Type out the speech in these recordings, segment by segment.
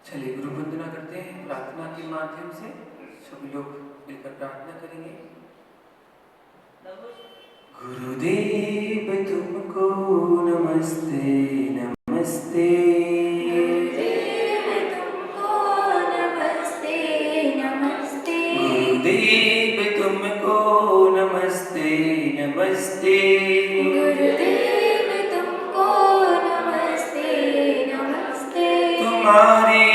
चलिए गुरु वंदना करते हैं। प्रार्थना के माध्यम से सभी लोग मिलकर प्रार्थना करेंगे। गुरुदेव तुमको नमस्ते नमस्ते। गुरुदेव तुमको नमस्ते नमस्ते। गुरुदेव तुमको नमस्ते नमस्ते। गुरुदेव तुमको नमस्ते नमस्ते। तुम्हारे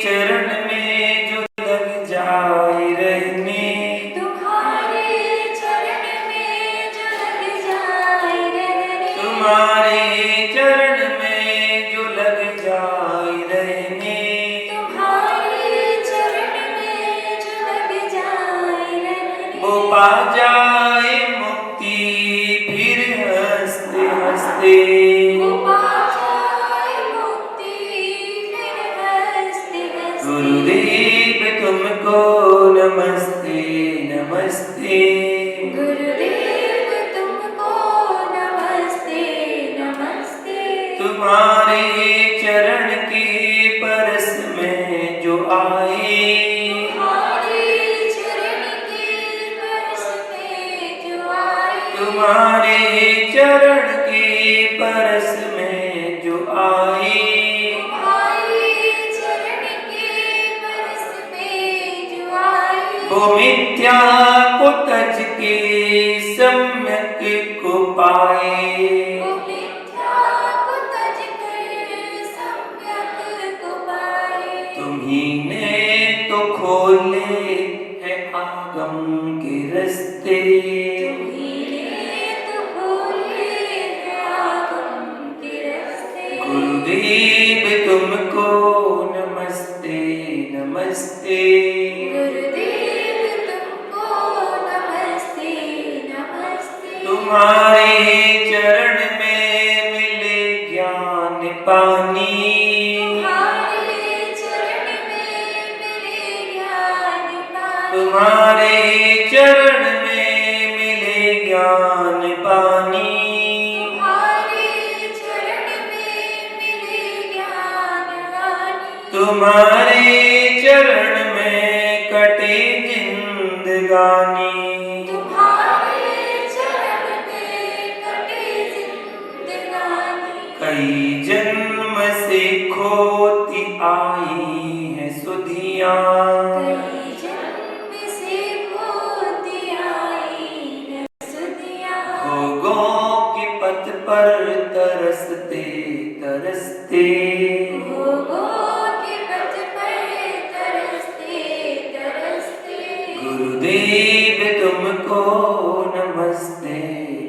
चरण में जो लग जाए रहने, तुम्हारे चरण में जो लग जाए रहने, तुम्हारे चरण में जो लग जाए रहने, तुम्हारे चरण में जो लग जाए रहने, वो पा जाए मुक्ति फिर हंसते हंसते। वो पा जाए मुक्ति फिर हंसते हंसते। गुरुदेव तुमको नमस्ते नमस्ते। गुरुदेव तुमको नमस्ते नमस्ते। तुम्हारे चरण के परस में जो आए, तुम्हारे चरण के परस में जो आए, तुम्हारे चरण के परस में जो आए, तुम्हारे चरण के परस में जो आए, वो मिथ्या को तज के सम्यक को पाए। वो मिथ्या को तज कर सम्यक को पाए। तुम्ही ने तो खोले है आगम के रस्ते, तुम्हीने तो खोले हैं आगम के रास्ते। गुरुदेव तुमको नमस्ते नमस्ते। गुरुदेव तुमको नमस्ते नमस्ते। तुम्हारे चरण में मिले ज्ञान पानी, तुम्हारे चरण में मिले ज्ञान पानी, तुम्हारे चरण में मिले ज्ञान पानी। तुम्हारे चरण में मिले ज्ञान पानी। तुम्हारे चरण में कटे जिंदगानी, तुम्हारे चरण में कटे जिंदगानी। कई जन्म से खोती आई है सुधियां, कई जन्म से खोती आई है सुधियां। भोगों के पथ पर तरसते तरसते, भोगों के पथ पर तरसते तरसते। गुरुदेव तुमको नमस्ते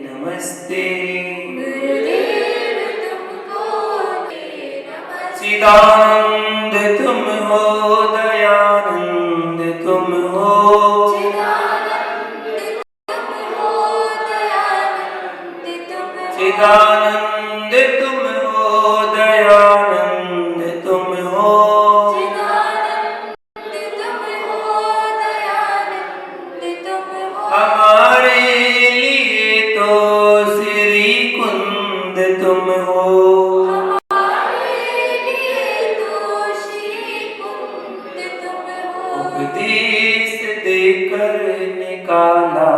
नमस्ते। गुरुदेव तुमको नमस्ते। चिदानंद तुम हो, दयानंद तुम हो, चिदानंद तुम हो, दयानंद तुम हो। चिदानंद तुम हो, दयानंद तुम हो। चिदानंद तुम हो, दयानंद तुम हो। हमारे लिए तो श्री कुंद तुम हो, हमारे लिए तो श्री कुंद तुम हो। उपदेश देकर निकाला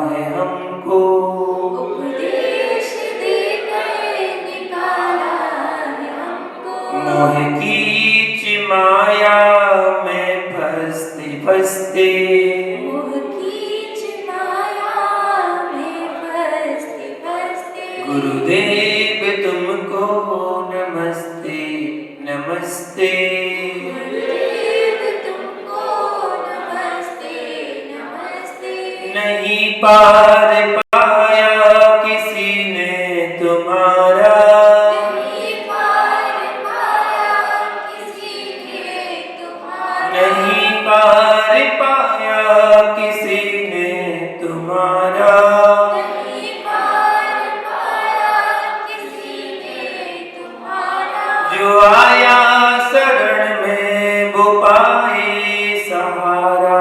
है हमको, उपदेश देकर निकाला है हमको। मोह कीच माया में फंसते फंसते, मोह कीच माया में फंसते फंसते। गुरुदेव तुमको नमस्ते नमस्ते। गुरुदेव तुमको नमस्ते नमस्ते। नहीं पार पाया किसी ने तुम्हारा, नहीं पार पाया किसी ने तुम्हारा। नहीं पार पाया किसी ने तुम्हारा। नहीं पार पाया किसी ने तुम्हारा। जो आया शरण में वो पाए सहारा,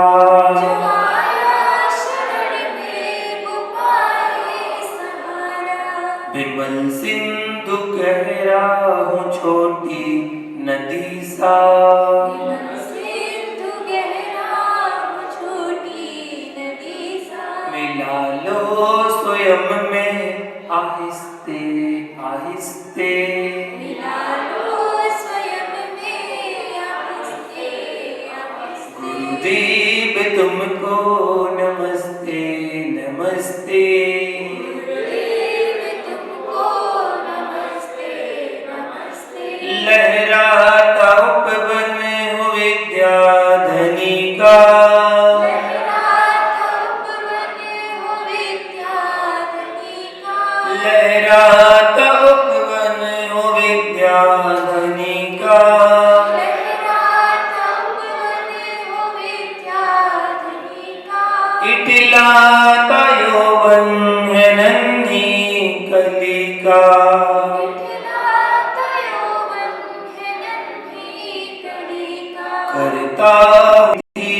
जो आया शरण में वो पाए विमल सिंधु गहरा हूँ छोटी नदी सा, विमल सिंधु गहरा हूँ छोटी नदी सा। मिला लो स्वयं में आहिस्ते आहिस्ते, मिला लो स्वयं में आहिस्ते आहिस्ते। गुरुदेव तुमको नमस्ते नमस्ते, गुरुदेव तुमको नमस्ते नमस्ते। लहराता उपवन हो विद्याधनी का, लहराता उपवन हो विद्याधनी का। लहराता उपवन हो विद्याधनी का, लहराता उपवन हो विद्याधनी का। इटलाता यौवन है नन्ही कली का, इठलाता यौवन है नन्ही कली का। करता है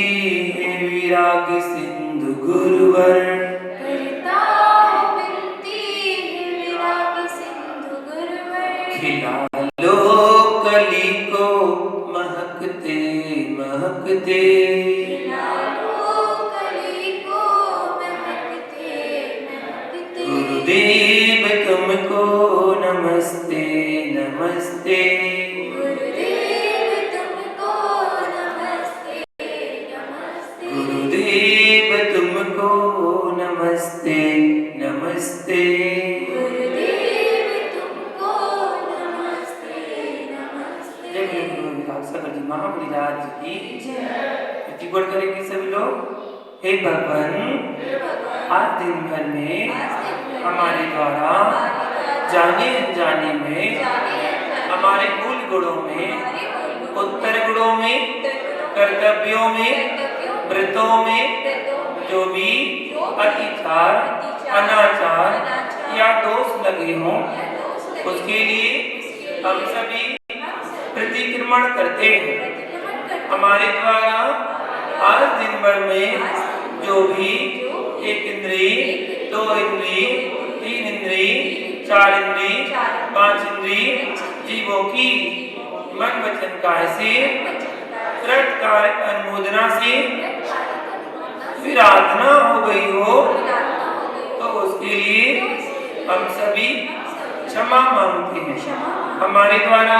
विराग सिंधु गुरुवर, करता विनती है विराग सिंधु गुरुवर। खिला लो कली को महकते महकते, खिला लो कली को महकते महकते। गुरुदेव तुमको नमस्ते नमस्ते, गुरुदेव तुमको नमस्ते नमस्ते। गुरुदेव तुमको नमस्ते नमस्ते, गुरुदेव तुमको नमस्ते नमस्ते। जय गुरु विराट सागर जी महामुनिराज की जय। प्रतिगोड़ करेंगे सभी लोग। हे भगवान, आज दिन भर में हमारे द्वारा जाने अनजाने में हमारे मूल गुणों में, उत्तर गुणों में, कर्तव्यों में, व्रतों में जो भी अतिचार अनाचार या दोष लगे हों, उसके लिए हम सभी प्रतिक्रमण करते हैं। हमारे द्वारा आज दिन भर में जो भी एक इंद्री, दो इंद्री, तीन इंद्री, चार इंद्री, पांच इंद्री जीवों की मन वचन काया से कृत कार्य अनुमोदना से विराधना हो गई हो, तो उसके लिए हम सभी क्षमा मांगते हैं। हमारे द्वारा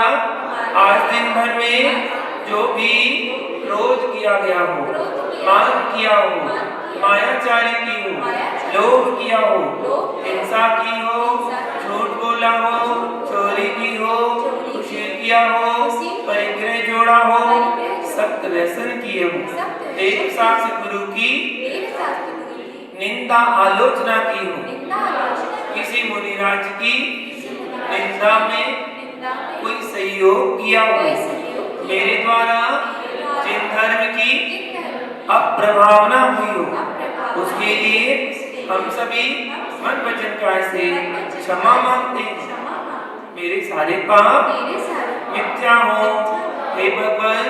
आज दिन भर में जो भी क्रोध किया गया हो, मान किया हो, मायाचारी की हो, लोभ किया हो, हिंसा की हो, झूठ बोला हो, चोरी की हो, कुशील किया हो, परिग्रह जोड़ा हो, सत्य व्यसन किए हो, देव शास्त्र गुरु की निंदा आलोचना की हो, किसी मुनिराज की निंदा में कोई सहयोग किया हो, मेरे द्वारा जिन धर्म की अप्रभावना हुई हो, उसके लिए हम सभी मन वचन काया से क्षमा मांगते हैं। मेरे सारे पाप मिथ्या हो। हे भगवान,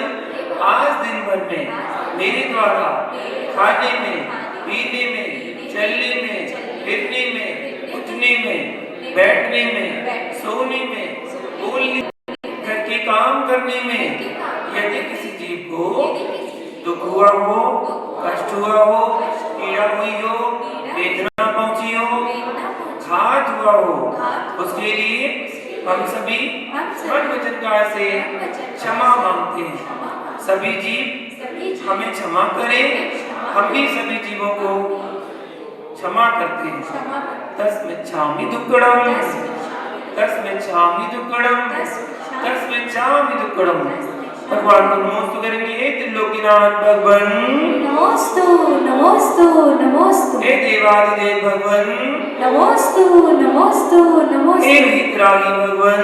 आज दिन भर में मेरे द्वारा खाने में, पीने में, चलने में, फिरने में, उठने में, बैठने में, सोने में, बोलने, घर के काम करने में यदि किसी जीव को दुख हुआ हो, कष्ट हुआ हो, पीड़ा हुई हो, वेदना पहुंची हो, घात हुआ हो, उसके लिए हम सभी मन वचन काया से क्षमा मांगते हैं। सभी जीव हमें क्षमा करें, हम भी सभी जीवों को क्षमा करते हैं। तस्मिच्छामि दुक्कडम, तस्मिच्छामि दुक्कडम, तस्मिच्छामि दुक्कडम। भगवान को नमोस्तु करेंगे। हे त्रिलोकीनाथ भगवान नमोस्तु नमोस्तु नमोस्तु। हे देवादिदेव भगवान नमोस्तु नमोस्तु हे नमोस्तु। वितरागी भगवान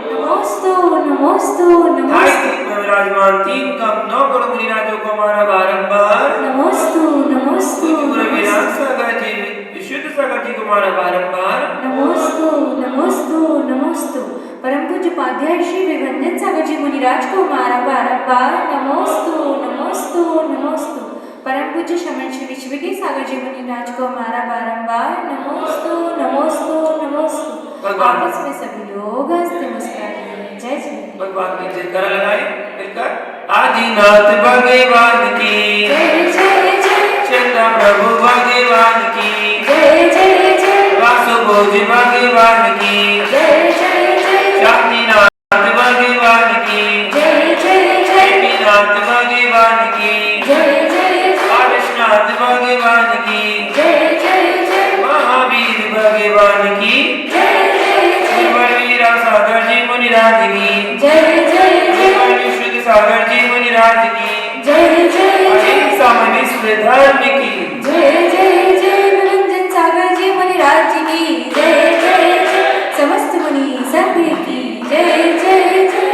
नमोस्तु नमोस्तु हाय नमोस्तु। विराजमान तीन कम नौ करोड़ मुनिराजों को हमारा बारंबार नमोस्तु नमोस्तु पूरे विराट सागर जी, विशुद्ध सागर जी को हमारा बारंबार नमोस्तु नमोस्तु नमोस्तु। परम पूज्य उपाध्याय श्री विभंजन सागर जी मुनिराज को हमारा बारंबार नमोस्तु नमोस्तु नमोस्तु। परम पूज्य शमन श्री विश्वगी सागर जी मुनिराज को हमारा बारंबार नमोस्तु नमोस्तु नमोस्तु। भगवान आपस में सभी लोग हंसते मुस्कुराते हैं। जय श्री भगवान की जयकारा लगाए मिलकर। आदिनाथ भगवान की जय जय जय चंदा प्रभु भगवान की जय जय जय वासुभोज भगवान की जय जय जय शांतिनाथ भगवान की जय जय जय नाथ भगवान की जय जय जय पारसनाथ भगवान की जय जय जय महावीर भगवान की जय जय जय वीरा सागर जी मुनिराज की जय जय जय शुद्ध सागर जी मुनिराज की जय जय अहिंसा मनुष्य धर्म की जय जय जय निरंजन सागर जी मुनिराज जी की जय जय जय समस्त मुनि संघ की जय जय जय।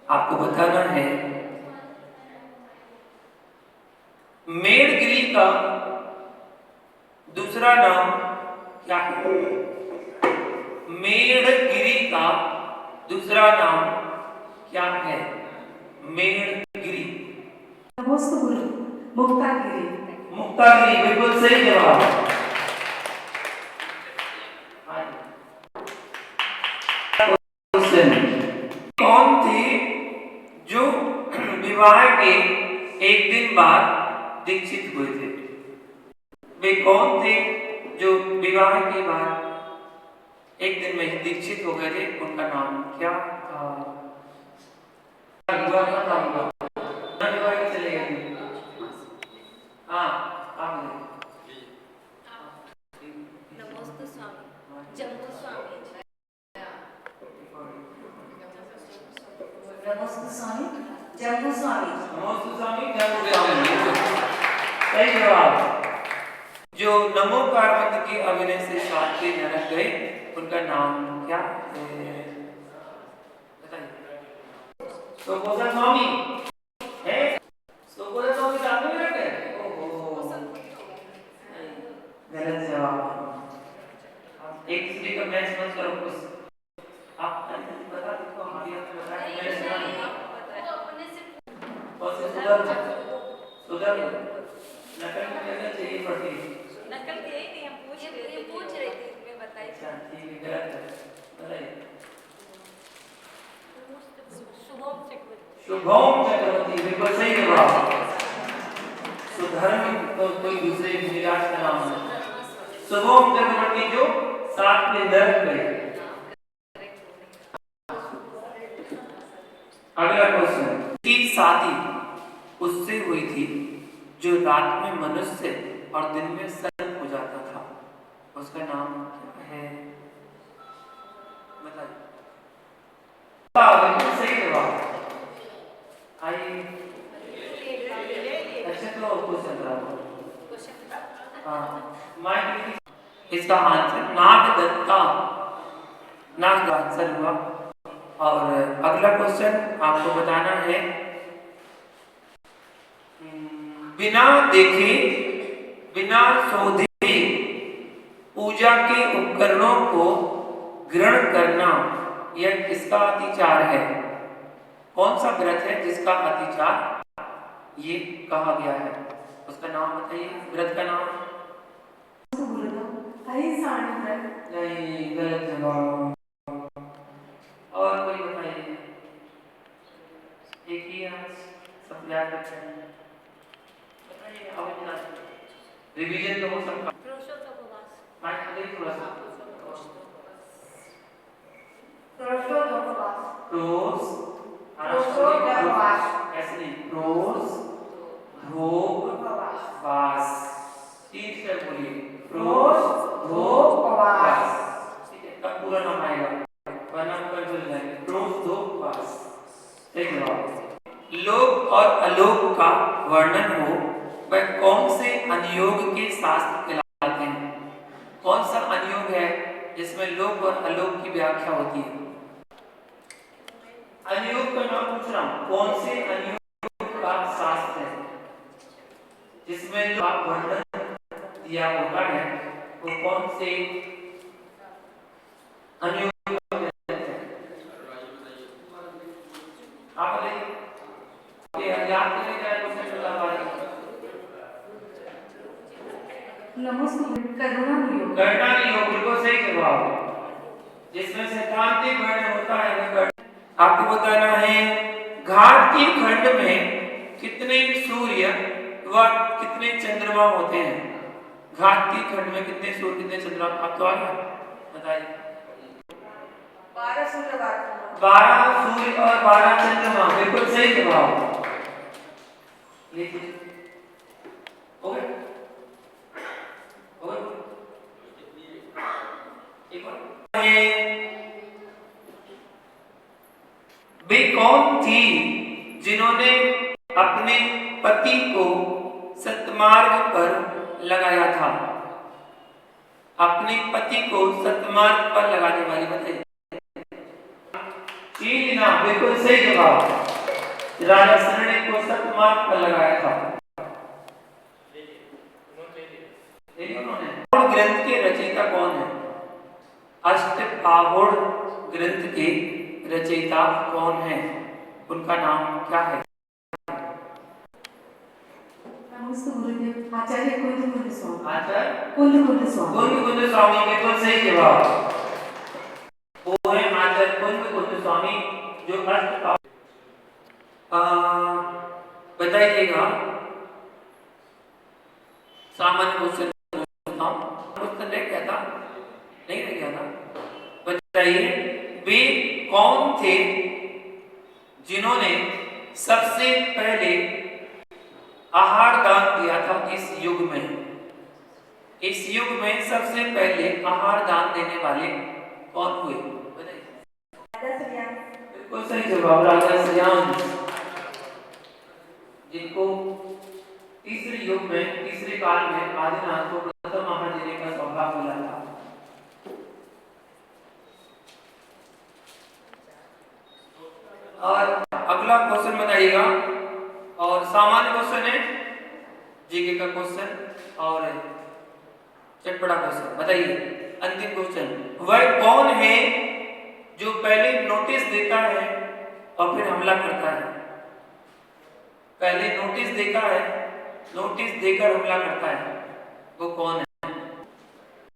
आपको बताना है मेढ़गिरी का दूसरा नाम क्या है? मेढ़गिरी का दूसरा नाम क्या है? मेढ़गिरी नमस्ते गुरु मुक्तागिरी। मुक्तागिरी बिल्कुल सही जवाब। कौन थे जो विवाह के एक दिन बाद दीक्षित हुए थे? वे कौन थे जो विवाह के बाद एक दिन में दीक्षित हो गए थे? उनका नाम क्या था? विवाह का नाम हुआ विवाह के चले गए थे। हाँ आप नमोस्तु स्वामी जम्बू स्वामी नमस्ते स्वामी जम्बू स्वामी नमोस्तु स्वामी जम्बू स्वामी सही जवाब। जो नमो पार्वती के अभिनय से सातवें नरक गए उनका नाम क्या है? बताइए। सोपोसा स्वामी है? सोपोसा स्वामी सातवें नरक गए? ओहो गलत जवाब। एक दूसरे का मैच मत करो कुछ। आप बता दो हमारी आपने बताया मैच ना और से सुधर नकल करना चाहिए पड़ती नकल के ही नहीं हम पूछ रहे थे मैं बताई। अच्छा ठीक है गलत है बताइए। शुभम चक्रवर्ती बिल्कुल सही जवाब। सुधर्म तो कोई दूसरे विराट का नाम है। शुभम चक्रवर्ती जो सात में नरक गए। अगला क्वेश्चन की शादी उससे हुई थी जो रात में मनुष्य और दिन में सर्प हो जाता था। उसका नाम क्या है? बताइए। बिल्कुल सही जवाब। आई अच्छा तो क्वेश्चन रहा हाँ माइक इसका आंसर नागदत्ता नाग का आंसर हुआ। और अगला क्वेश्चन आपको बताना है बिना देखे बिना शोधे पूजा के उपकरणों को ग्रहण करना यह किसका अतिचार है? कौन सा व्रत है जिसका अतिचार ये कहा गया है? उसका नाम बताइए। व्रत का नाम नहीं गलत जवाब। और कोई बताइए। एक ही सब याद रखें। रिवीजन तो हो सकता माइक को देखिए थोड़ा सा। रोज ऐसे नहीं रोज धूप वास तीन से बोलिए रोज धूप वास। ठीक है तब पूरा नाम आएगा वरना कर भूल जाएंगे। रोज धूप वास एक जवाब। लोक और अलोक का वर्णन हो वह कौन से अनुयोग के शास्त्र कहलाते हैं? कौन सा अनुयोग है जिसमें लोक और अलोक की व्याख्या होती है? अनुयोग का नाम पूछ रहा हूं। कौन से अनुयोग का शास्त्र है जिसमें जो आप वर्णन दिया होता है वो कौन से अनुयोग कहते हैं? आप बताइए। याद करने का क्वेश्चन बता पा रहे हैं। नमोस्तु करुणानियोग। कर्णानियोग बिल्कुल सही जवाब। जिसमें सैद्धांतिक वर्ण होता है वह कर्ण। आपको बताना है घात की खंड में कितने सूर्य व कितने चंद्रमा होते हैं। घात की खंड में कितने सूर्य कितने चंद्रमा, आप तो आ गया बताइए। 12 सूर्य 12 सूर्य और 12 चंद्रमा बिल्कुल सही जवाब। लिखिए हो गया हो गया। एक और वे कौन थी जिन्होंने अपने पति को सतमार्ग पर लगाया था। अपने पति को सतमार्ग पर लगाने वाली बताइए। चीना बिल्कुल सही जवाब। राजा शरण्य को सतमार्ग पर लगाया था। उन्होंने ग्रंथ के रचयिता कौन है। अष्टआहोड़ ग्रंथ के रचयिता कौन है, उनका नाम क्या है। नमोस्तु गुरुदेव। आचार्य कुंद स्वामी। आचार्य कुंद स्वामी। कुंद स्वामी बिल्कुल सही जवाब। वो है आचार्य कुंद स्वामी जो बताइएगा। सामान्य क्वेश्चन रह गया था, नहीं रह गया था। बताइए वे कौन थे जिन्होंने सबसे पहले आहार दान दिया था इस युग में। इस युग में सबसे पहले आहार दान देने वाले कौन हुए बताइए। बिल्कुल सही जवाब राजा श्याम, जिनको तीसरे युग में तीसरे काल में आदिनाथ को प्रथम आहार देने का सौभाग्य मिला था। और अगला क्वेश्चन बताइएगा, और सामान्य क्वेश्चन है, जीके का क्वेश्चन और चटपटा क्वेश्चन। बताइए अंतिम क्वेश्चन, वह कौन है जो पहले नोटिस देता है और फिर हमला करता है। पहले नोटिस देता है, नोटिस देकर हमला करता है, वो कौन है।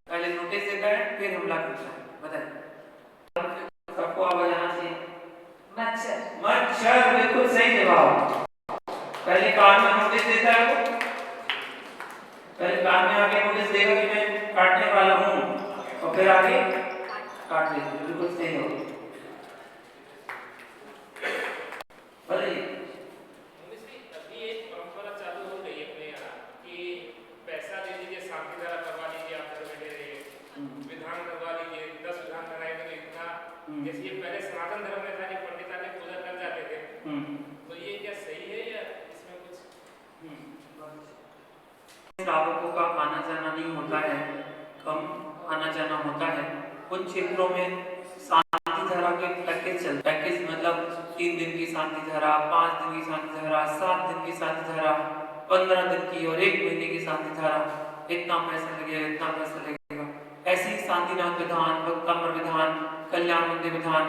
पहले नोटिस देता है फिर हमला करता है, बताइए। सबको आवाज आना चाहिए। मच्छर। मच्छर बिल्कुल सही जवाब। पहले कान में नोटिस देता है वो, पहले कान में आके नोटिस देगा कि मैं काटने वाला हूँ, और फिर आगे काट देता है। बिल्कुल सही हो। बताइए। अभी एक परंपरा चालू हो गई है अपने यहाँ कि पैसा दे दीजिए, शांति धारा करवा लीजिए, आप तो बैठे रहिए, विधान करवा लीजिए, 10 विधान कराएंगे तो इतना। जैसे ये पहले सनातन धर्म में था कि पंडित आके पूजा कर जाते थे, तो ये क्या सही है या इसमें कुछ। श्रावकों का आना जाना नहीं होता है, कम आना जाना होता है। कुछ क्षेत्रों में शांति धारा के पैकेज चल, पैकेज मतलब 3 दिन की शांति धारा, 5 दिन की शांति धारा, 7 दिन की शांति धारा, 15 दिन की और 1 महीने की शांति धारा। इतना पैसा लगेगा, इतना पैसा लगेगा। ऐसे ही शांतिनाथ विधान, भक्तामर विधान, कल्याण मंदिर विधान,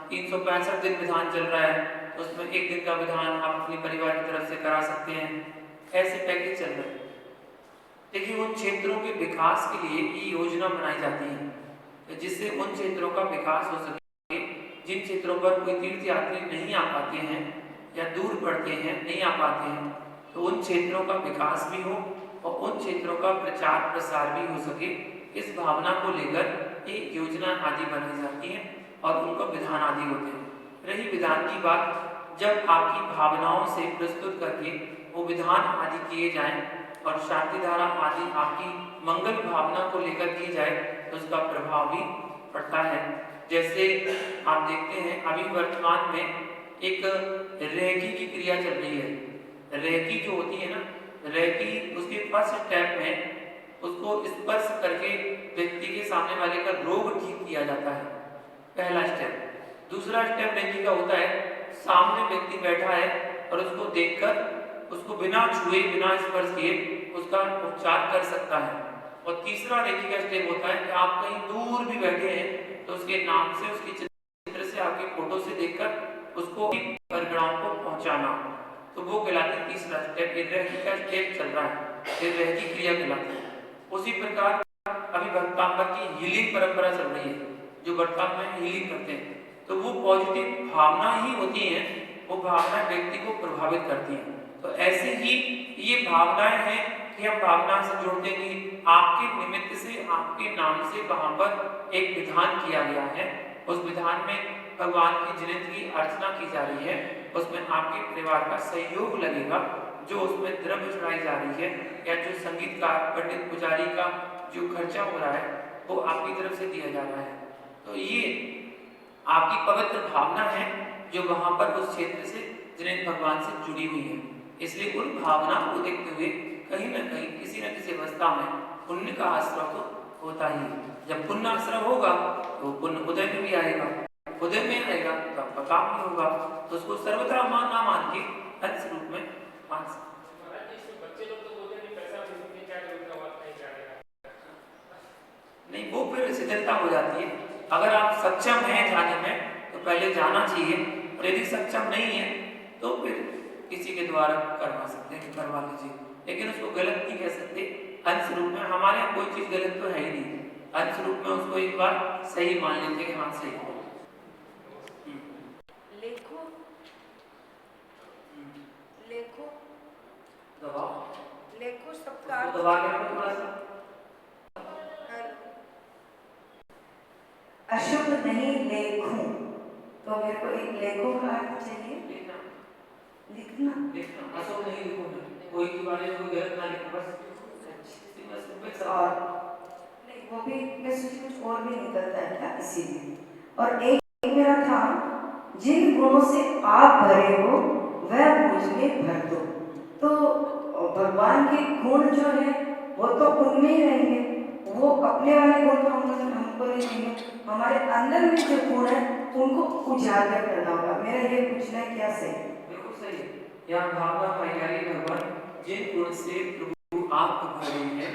365 दिन विधान चल रहा है, तो उसमें 1 दिन का विधान आप अपने परिवार की तरफ से करा सकते हैं। ऐसे पैकेज चल रहे हैं। देखिए उन क्षेत्रों के विकास के लिए ये योजना बनाई जाती है जिससे उन क्षेत्रों का विकास हो सके। जिन क्षेत्रों पर कोई तीर्थ यात्री नहीं आ पाते हैं या दूर पड़ते हैं, नहीं आ पाते हैं, तो उन क्षेत्रों का विकास भी हो और उन क्षेत्रों का प्रचार प्रसार भी हो सके। इस भावना को लेकर एक योजना आदि बनाई जाती है और उनको विधान आदि होते हैं। रही विधान की बात, जब आपकी भावनाओं से प्रस्तुत करके वो विधान आदि किए जाएं और शांति धारा आदि आपकी मंगल भावना को लेकर की जाए तो उसका प्रभाव भी पड़ता है। जैसे आप देखते हैं अभी वर्तमान में एक रेकी की क्रिया चल रही है। रेकी जो होती है ना, रेकी उसके फर्स्ट स्टेप में उसको स्पर्श करके व्यक्ति के सामने वाले का रोग ठीक किया जाता है, पहला स्टेप। दूसरा स्टेप रेकी का होता है, सामने व्यक्ति बैठा है और उसको देखकर उसको बिना छुए बिना स्पर्श किए उसका उपचार कर सकता है। और तीसरा रेकी का स्टेप होता है कि आप कहीं दूर भी बैठे हैं तो उसके नाम से, उसके चित्र से, आपके फोटो से देखकर उसको परिणाम को पहुंचाना, तो वो कहलाती है तीसरा स्टेप। ये रेकी का स्टेप चल रहा है, ये रेकी क्रिया कहलाती है। उसी प्रकार अभी भक्तांबर की हीलिंग परंपरा चल रही है, जो वर्तमान में हीलिंग करते हैं, तो वो पॉजिटिव भावना ही होती है, वो भावना व्यक्ति को प्रभावित करती है। तो ऐसे ही ये भावनाएं हैं कि हम भावना से जोड़ते हैं कि आपके निमित्त से, आपके नाम से वहां पर एक विधान किया गया है, उस विधान में भगवान की जिनित की अर्चना की जा रही है, उसमें आपके परिवार का सहयोग लगेगा, जो उसमें द्रव्य चढ़ाई जा रही है या जो संगीतकार पंडित पुजारी का जो खर्चा हो रहा है वो आपकी तरफ से दिया जा रहा है। तो ये आपकी पवित्र भावना है जो वहां पर उस क्षेत्र से जिन्हें भगवान से जुड़ी हुई है। इसलिए उन भावना को देखते हुए कहीं न कहीं किसी न किसी अवस्था में पुण्य का आश्रय तो होता ही है। जब पुण्य आश्रय होगा तो पुण्य उदय में भी आएगा, उदय में आएगा तो आपका काम भी होगा। तो उसको सर्वथा ना मान के अंश रूप में मान सकते। बच्चे लोग तो बोलते हैं पैसा भेजने क्या जरूरत है, नहीं जाने नहीं, वो फिर शिथिलता हो जाती है। अगर आप सक्षम हैं जाने में तो पहले जाना चाहिए, और यदि सक्षम नहीं है तो फिर किसी के द्वारा करवा सकते हैं, करवा लीजिए, लेकिन उसको गलत नहीं कह सकते। अंश रूप में हमारे यहाँ कोई चीज गलत तो है ही नहीं, अंश रूप में उसको एक बार सही मान लेते हैं कि हाँ सही हो। लेखो लेखो दबाओ, लेखो सबका उसको दबा के रखो थोड़ा सा। अशुभ नहीं लेखूं, तो मेरे को एक लेखों का अर्थ चाहिए। लिखना लिखना लिखना अशुभ नहीं लिखूंगा, कोई के बारे में कोई गलत ना लिखो, बस और नहीं, वो भी कुछ और भी निकलता है क्या, इसीलिए। और एक मेरा था, जिन गुणों से आप भरे हो वह मुझ में भर दो। तो भगवान के गुण जो है वो तो उनमें ही रहेंगे, वो अपने वाले गुण तो हमको नहीं देंगे, हमारे अंदर में जो गुण है उनको उजागर करना होगा। मेरा ये पूछना है क्या सही? बिल्कुल सही है। यहाँ भावना भाईचारी भगवान जिन गुण से प्रभु आप भरे हैं,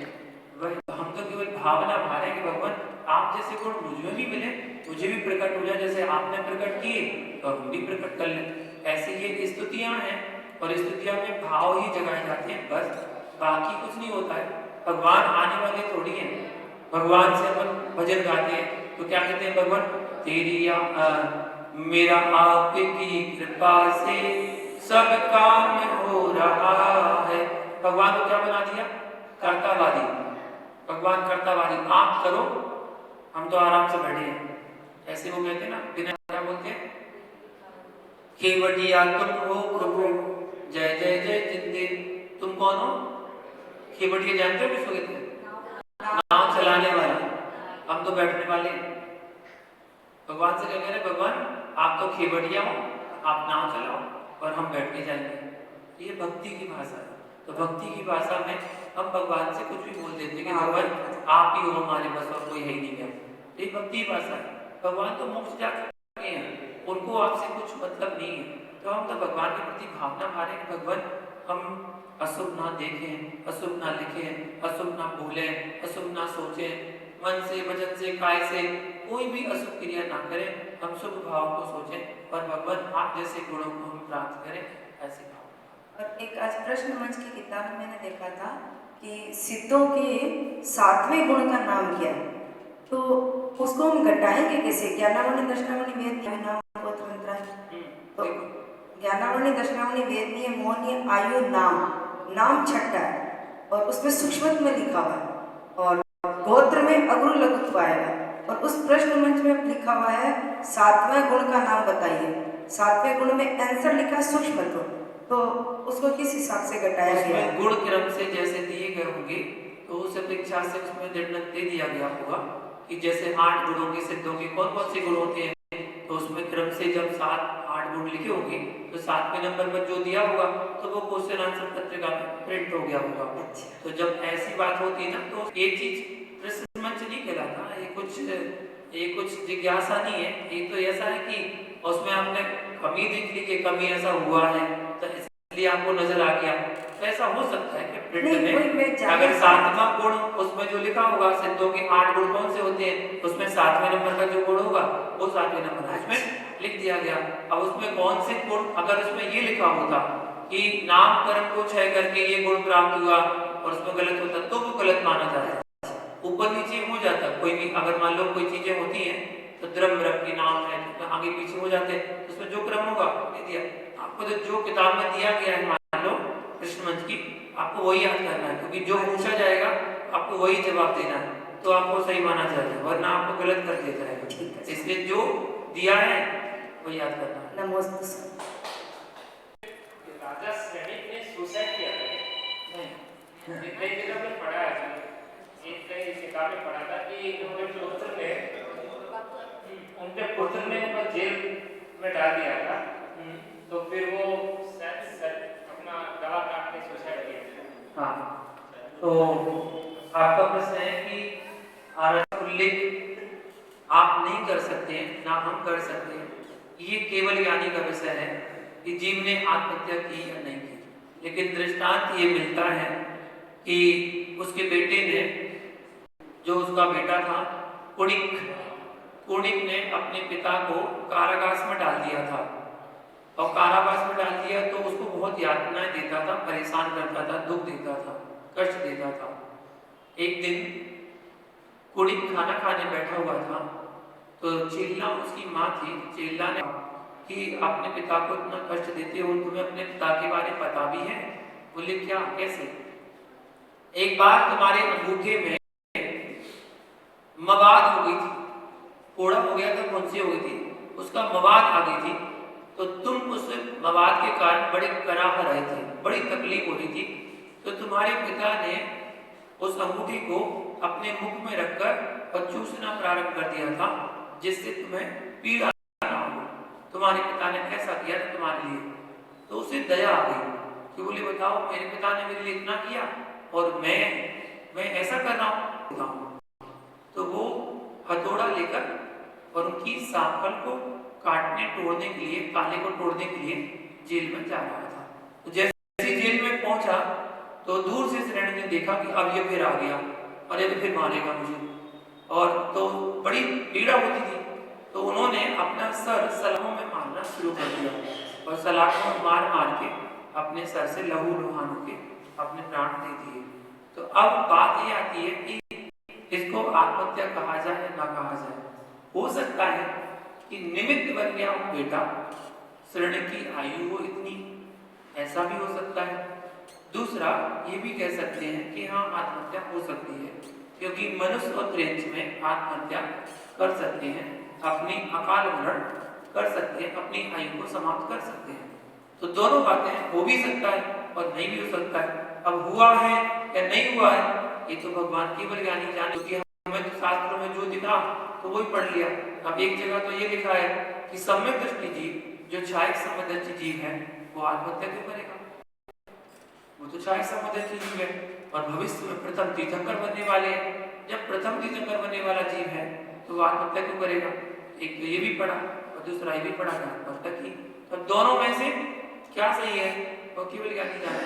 वह हम तो केवल भावना भा रहे हैं कि भगवान आप जैसे गुण मुझ में भी मिले, मुझे भी प्रकट हो जाए, जैसे आपने प्रकट किए तो हम भी प्रकट कर लें। ऐसे ये स्तुतियां हैं, और स्तुतियां में भाव ही जगाए जाते हैं, बस बाकी कुछ नहीं होता है। भगवान आने वाले थोड़ी हैं, भगवान से अपन भजन गाते हैं तो क्या कहते हैं, भगवान तेरी मेरा आपकी कृपा से सब काम हो रहा है। भगवान को क्या बना दिया, कर्तावादी। भगवान कर्तावादी, आप करो हम तो आराम से बैठे हैं, ऐसे वो कहते हैं ना, बिना क्या बोलते हैं, केवटिया तुम हो प्रभु जय जय जय जिंदे। तुम कौन हो? केवटिया जानते हो किसको कहते हैं? नाव चलाने वाले, हम तो बैठने वाले। भगवान से क्या कह रहे हैं, भगवान आप तो खेवड़िया हो, आप नाव चलाओ और हम बैठ के जाएंगे। ये भक्ति की भाषा है। तो भक्ति की भाषा में हम भगवान से कुछ भी बोल देते हैं कि भगवान आप ही हो हमारे बस, और कोई है ही नहीं है। ये भक्ति की भाषा है। भगवान तो मोक्ष जा चुके हैं, उनको आपसे कुछ मतलब नहीं है। तो हम तो भगवान के प्रति भावना भा रहे हैं कि भगवान हम अशुभ ना देखें, अशुभ ना लिखें, अशुभ ना भूलें, अशुभ ना सोचें, मन से वचन से काय से कोई भी अशुभ क्रिया ना करें, हम शुभ भाव को सोचें और भगवान आप जैसे गुणों को हम प्राप्त करें, ऐसे भाव। और एक आज प्रश्न मंच की किताब में मैंने देखा था कि सिद्धों के 7वें गुण का नाम क्या है, तो उसको हम घटाएंगे कैसे? ज्ञानावली दशनावली वेद नाम तो ज्ञानावली दशनावली वेदनीय मोहनीय आयु नाम छठा है, और उसमें सूक्ष्म में लिखा हुआ है, और गोत्र में अगुरु लघुत्व आएगा, और उस प्रश्न मंच में लिखा हुआ है 7वां गुण का नाम बताइए। 7वें गुण में आंसर लिखा सूक्ष्म, तो उसको किस हिसाब से घटाया गया है? गुण क्रम से जैसे दिए गए होंगे तो उस अपेक्षा से उसमें दंडक दे दिया गया होगा कि जैसे 8 गुणों के सिद्धों के कौन कौन से गुण होते हैं, तो उसमें क्रम से जब 7-8 गुण लिखे होंगे तो 7वें नंबर पर जो दिया होगा तो वो क्वेश्चन आंसर पत्रिका में प्रिंट हो गया होगा। तो जब ऐसी बात होती है ना, तो ये चीज प्रश्न मंच नहीं कहलाता, ये कुछ जिज्ञासा नहीं है, ये तो ऐसा है कि उसमें आपने कमी देख ली कि कमी ऐसा हुआ है तो इसलिए आपको नजर आ गया। तो ऐसा हो सकता है कि प्रिंट में अगर 7वां गुण उसमें जो लिखा होगा, सिद्धों के 8 गुण कौन से होते हैं, उसमें 7वें नंबर का जो गुण होगा वो 7वें नंबर उसमें लिख दिया गया। अब उसमें कौन से गुण, अगर उसमें ये लिखा होता कि नाम कर्म को क्षय करके ये गुण प्राप्त हुआ और उसमें गलत होता तो वो गलत माना जाए। कोई भी अगर मान लो कोई चीजें होती हैं तो द्रव्य ब्रह्म की नाम है, तो आगे पीछे हो जाते हैं, उसमें जो क्रम होगा दे दिया आपको। तो जो किताब में दिया गया है मान लो कृष्ण मंच की, आपको वही याद करना है, क्योंकि जो पूछा जाएगा आपको वही जवाब देना है, तो आपको सही माना जाएगा, वरना आपको गलत कर दिया जाएगा। इसलिए जो दिया है वो याद करना है। नमोस्तु सर। राजा श्रेणिक ने सुसाइड किया था। नहीं, कई जगह पे पढ़ा है, एक कई किताब में पढ़ा था कि उनके पुत्र ने उनको जेल में डाल दिया था, तो फिर वो अपना गला काट के सुसाइड किया। हाँ, तो आपका प्रश्न है कि आरक्षण उल्लेख आप नहीं कर सकते ना हम कर सकते हैं, ये केवल ज्ञानी का विषय है कि जीव ने आत्महत्या की या नहीं की। लेकिन दृष्टांत ये मिलता है कि उसके बेटे ने, जो उसका बेटा था कुणिक ने अपने पिता को कारागार में डाल दिया था, और कारावास में डाल दिया तो उसको बहुत यातनाएं देता था, परेशान करता था, दुख देता था, कष्ट देता था। एक दिन कुणिक खाना खाने बैठा हुआ था, तो चेल्ला उसकी माँ थी, चेल्ला ने कि अपने पिता को इतना कष्ट देते हो, तुम्हें अपने पिता के बारे में पता भी है? बोले क्या, कैसे? एक बार तुम्हारे अंगूठे में मवाद हो गई थी, कोड़ा हो गया था, कौन-सी हो गई थी, उसका मवाद आ गई थी, तो तुम उस मवाद के कारण बड़े कराह रहे थे, बड़ी तकलीफ हो रही थी, तो तुम्हारे पिता ने उस अंगूठी को अपने मुख में रखकर और चूसना प्रारंभ कर दिया था, जिससे तुम्हें पीड़ा ना हो। तुम्हारे पिता ने ऐसा किया था तुम्हारे लिए, तो उसे दया आ गई कि बोले बताओ, मेरे पिता ने मेरे लिए इतना किया और मैं ऐसा कर रहा हूँ। तो वो हथौड़ा लेकर और उनकी सांकल को काटने तोड़ने के लिए, ताले को तोड़ने के लिए जेल में जा रहा था। तो जैसे ही जेल में पहुंचा तो दूर से श्रेणी ने देखा कि अब ये फिर आ गया और ये फिर मारेगा मुझे, और तो बड़ी पीड़ा होती थी, तो उन्होंने अपना सर सलाखों में मारना शुरू कर दिया और सलाखों में मार मार के अपने सर से लहू लुहान के अपने प्राण दे दिए। तो अब बात ये आती है कि इसको आत्महत्या कहा जाए या ना कहा जाए। हो सकता है कि निमित्त बन गया हो बेटा, शरण की आयु हो इतनी, ऐसा भी हो सकता है। दूसरा ये भी कह सकते हैं कि हाँ, आत्महत्या हो सकती है, क्योंकि मनुष्य और त्रेंच में आत्महत्या कर सकते हैं, अपनी अकाल मरण कर सकते हैं, अपनी आयु को समाप्त कर सकते हैं। तो दोनों बातें हो भी सकता है और नहीं भी हो सकता है। अब हुआ है या नहीं हुआ है ये तो भगवान केवल ज्ञानी जाने, क्योंकि हमें तो शास्त्रों में जो दिखा तो वही पढ़ लिया। अब एक जगह तो ये लिखा है कि सम्यक दृष्टि जीव, जो छायक समदर्शी जीव है, वो आत्महत्या क्यों करेगा? वो तो छायक समदर्शी जीव है और भविष्य में प्रथम तीर्थंकर बनने वाले हैं। जब प्रथम तीर्थंकर बनने वाला जीव है तो वो आत्महत्या क्यों करेगा? एक तो ये भी पढ़ा और दूसरा ये भी पढ़ा कर आत्महत्या की। तो दोनों में से क्या सही है वो केवल ज्ञानी जाने,